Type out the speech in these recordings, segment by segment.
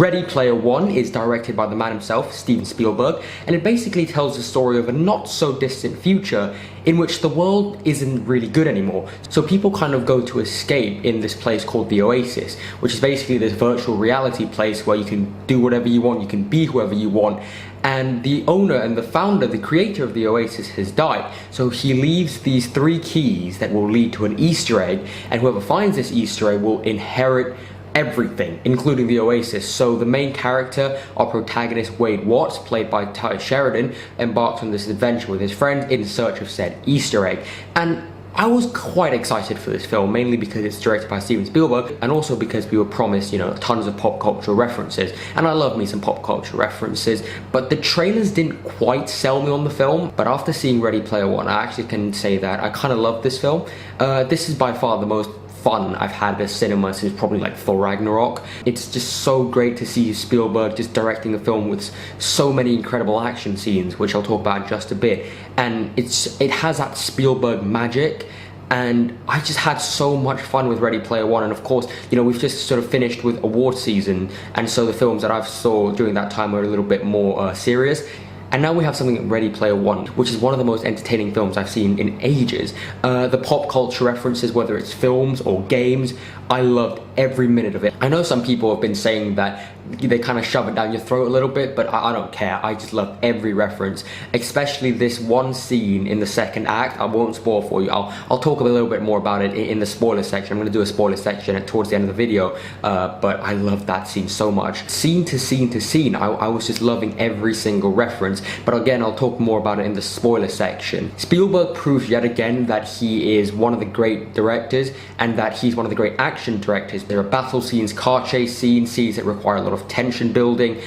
Ready Player One is directed by the man himself, Steven Spielberg, and it basically tells the story of a not so distant future in which the world isn't really good anymore. So people kind of go to escape in this place called the Oasis, which is basically this virtual reality place where you can do whatever you want, you can be whoever you want. And the owner and the founder, the creator of the Oasis, has died. So he leaves these 3 keys that will lead to an Easter egg, and whoever finds this Easter egg will inherit everything, including the Oasis. So the main character, our protagonist Wade Watts, played by Ty Sheridan, embarks on this adventure with his friend in search of said Easter egg. And I was quite excited for this film, mainly because it's directed by Steven Spielberg, and also because we were promised, tons of pop culture references. And I love me some pop culture references, but the trailers didn't quite sell me on the film. But after seeing Ready Player One, I actually can say that I kind of love this film. This is by far the most fun I've had at cinema since probably like Thor Ragnarok. It's just so great to see Spielberg just directing the film with so many incredible action scenes, which I'll talk about in just a bit. And it has that Spielberg magic, and I just had so much fun with Ready Player One. And of course, we've just sort of finished with award season, and so the films that I've saw during that time were a little bit more serious. And now we have something like Ready Player One, which is one of the most entertaining films I've seen in ages. The pop culture references, whether it's films or games, I loved every minute of it. I know some people have been saying that they kind of shove it down your throat a little bit, but I don't care. I just love every reference, especially this one scene in the second act. I won't spoil for you. I'll talk a little bit more about it in the spoiler section. I'm going to do a spoiler section towards the end of the video, but I love that scene so much. Scene to scene to scene, I was just loving every single reference, but again, I'll talk more about it in the spoiler section. Spielberg proves yet again that he is one of the great directors, and that he's one of the great action directors. There are battle scenes, car chase scenes that require a lot of tension building,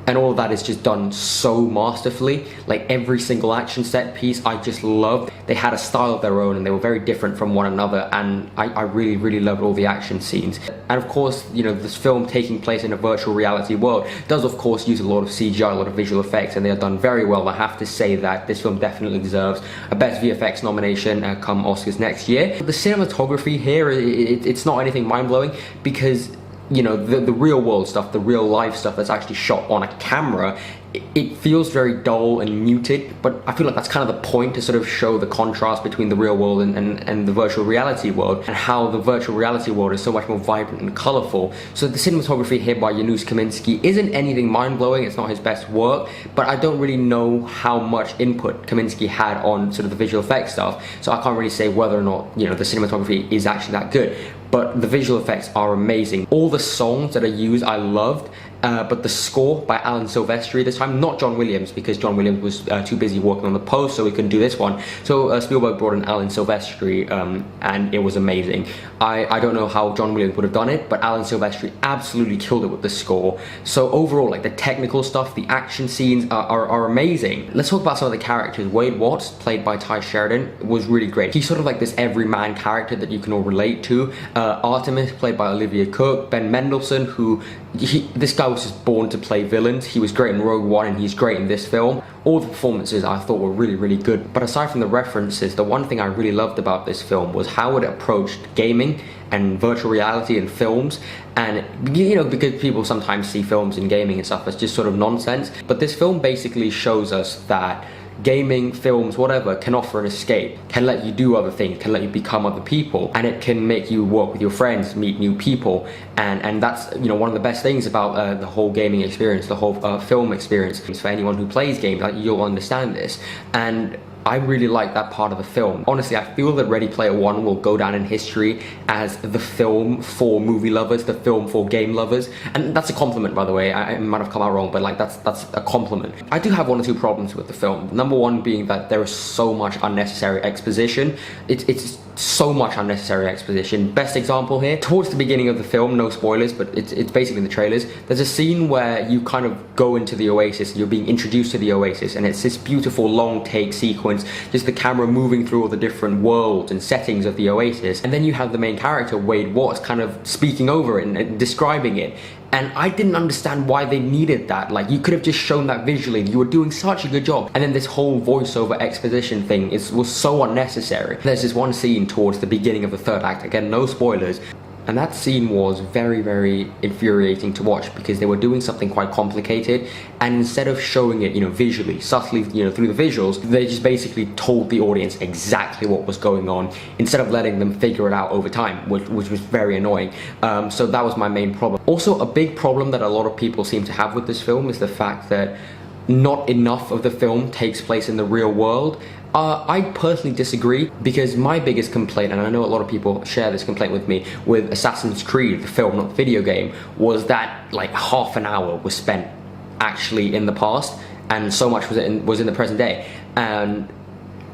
and all of that is just done so masterfully. Like every single action set piece I just loved. They had a style of their own, and they were very different from one another, and I really loved all the action scenes. And of course, this film taking place in a virtual reality world does of course use a lot of CGI, a lot of visual effects, and they are done very well. I have to say that this film definitely deserves a Best VFX nomination come Oscars next year. The cinematography here, it's not anything mind-blowing, because the real world stuff, the real life stuff that's actually shot on a camera, it feels very dull and muted, but I feel like that's kind of the point, to sort of show the contrast between the real world and the virtual reality world, and how the virtual reality world is so much more vibrant and colorful. So the cinematography here by Janusz Kaminski isn't anything mind-blowing. It's not his best work, but I don't really know how much input Kaminski had on sort of the visual effects stuff, so I can't really say whether or not the cinematography is actually that good. But the visual effects are amazing. All the songs that are used I loved, but the score by Alan Silvestri this time, not John Williams, because John Williams was too busy working on the post, so he couldn't do this one. So Spielberg brought in Alan Silvestri, and it was amazing. I don't know how John Williams would have done it, but Alan Silvestri absolutely killed it with the score. So overall, like the technical stuff, the action scenes are amazing. Let's talk about some of the characters. Wade Watts, played by Ty Sheridan, was really great. He's sort of like this everyman character that you can all relate to. Artemis, played by Olivia Cook. Ben Mendelsohn, this guy was just born to play villains. He was great in Rogue One, and he's great in this film. All the performances I thought were really good. But aside from the references, the one thing I really loved about this film was how it approached gaming and virtual reality and films. And because people sometimes see films and gaming and stuff as just sort of nonsense, but this film basically shows us that gaming, films, whatever, can offer an escape, can let you do other things, can let you become other people, and it can make you work with your friends, meet new people, and that's one of the best things about the whole gaming experience, the whole film experience. For anyone who plays games, you'll understand this, and I really like that part of the film. Honestly, I feel that Ready Player One will go down in history as the film for movie lovers, the film for game lovers. And that's a compliment, by the way. I might have come out wrong, but that's a compliment. I do have one or two problems with the film. Number one being that there is so much unnecessary exposition. It's so much unnecessary exposition. Best example here, towards the beginning of the film, no spoilers, but it's basically in the trailers, there's a scene where you kind of go into the Oasis, and you're being introduced to the Oasis, and it's this beautiful long take sequence, just the camera moving through all the different worlds and settings of the Oasis, and then you have the main character, Wade Watts, kind of speaking over it and describing it. And I didn't understand why they needed that. Like, you could have just shown that visually. You were doing such a good job. And then this whole voiceover exposition thing was so unnecessary. There's this one scene towards the beginning of the third act, again, no spoilers, And that scene was very, very infuriating to watch because they were doing something quite complicated, and instead of showing it, visually, subtly, through the visuals, they just basically told the audience exactly what was going on instead of letting them figure it out over time, which was very annoying. So that was my main problem. Also, a big problem that a lot of people seem to have with this film is the fact that not enough of the film takes place in the real world. I personally disagree, because my biggest complaint, and I know a lot of people share this complaint with me, with Assassin's Creed, the film, not the video game, was that like half an hour was spent actually in the past, and so much was in the present day. And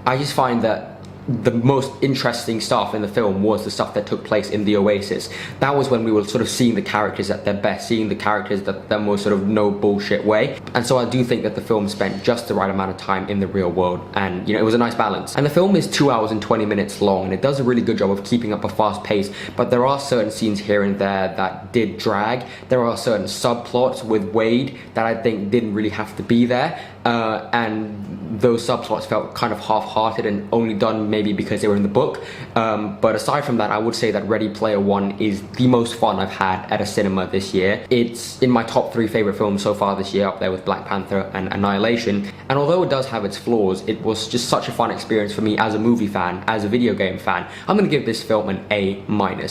I just find that the most interesting stuff in the film was the stuff that took place in the Oasis. That was when we were sort of seeing the characters at their best, seeing the characters that their most sort of no bullshit way. And so I do think that the film spent just the right amount of time in the real world, and it was a nice balance. And the film is 2 hours and 20 minutes long, and it does a really good job of keeping up a fast pace, but there are certain scenes here and there that did drag. There are certain subplots with Wade that I think didn't really have to be there, and those subplots felt kind of half-hearted and only done maybe because they were in the book. But aside from that, I would say that Ready Player One is the most fun I've had at a cinema this year. It's in my top 3 favorite films so far this year, up there with Black Panther and Annihilation. And although it does have its flaws, it was just such a fun experience for me as a movie fan, as a video game fan. I'm gonna give this film an A-.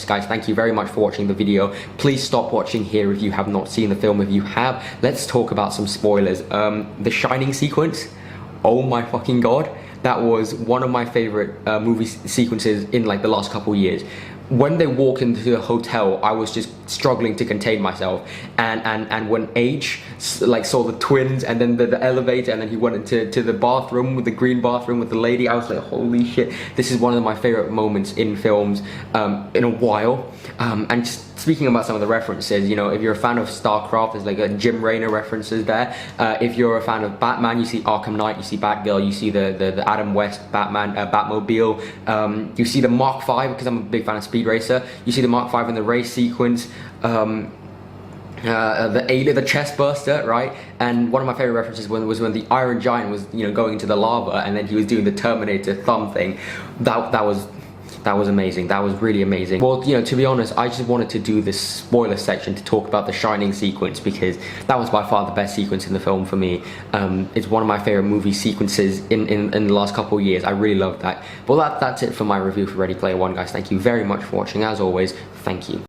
Guys, thank you very much for watching the video. Please stop watching here if you have not seen the film. If you have, let's talk about some spoilers. The Shining sequence, oh my fucking god, that was one of my favorite movie sequences in like the last couple years. When they walk into the hotel, I was just struggling to contain myself, and when H like saw the twins, and then the elevator, and then he went into the bathroom, with the green bathroom with the lady, I was like, holy shit, this is one of my favorite moments in films in a while. And just speaking about some of the references, if you're a fan of StarCraft, there's like a Jim Raynor references there. If you're a fan of Batman, you see Arkham Knight, you see Batgirl, you see the Adam West Batman Batmobile. You see the Mark V, because I'm a big fan of Speed Racer. You see the Mark V in the race sequence. The chest burster, right? And one of my favorite references was when the Iron Giant was going into the lava, and then he was doing the Terminator thumb thing. That was amazing. That was really amazing. Well, to be honest, I just wanted to do this spoiler section to talk about the Shining sequence, because that was by far the best sequence in the film for me. It's one of my favorite movie sequences in the last couple of years. I really loved that. Well, that's it for my review for Ready Player One, guys. Thank you very much for watching. As always, thank you.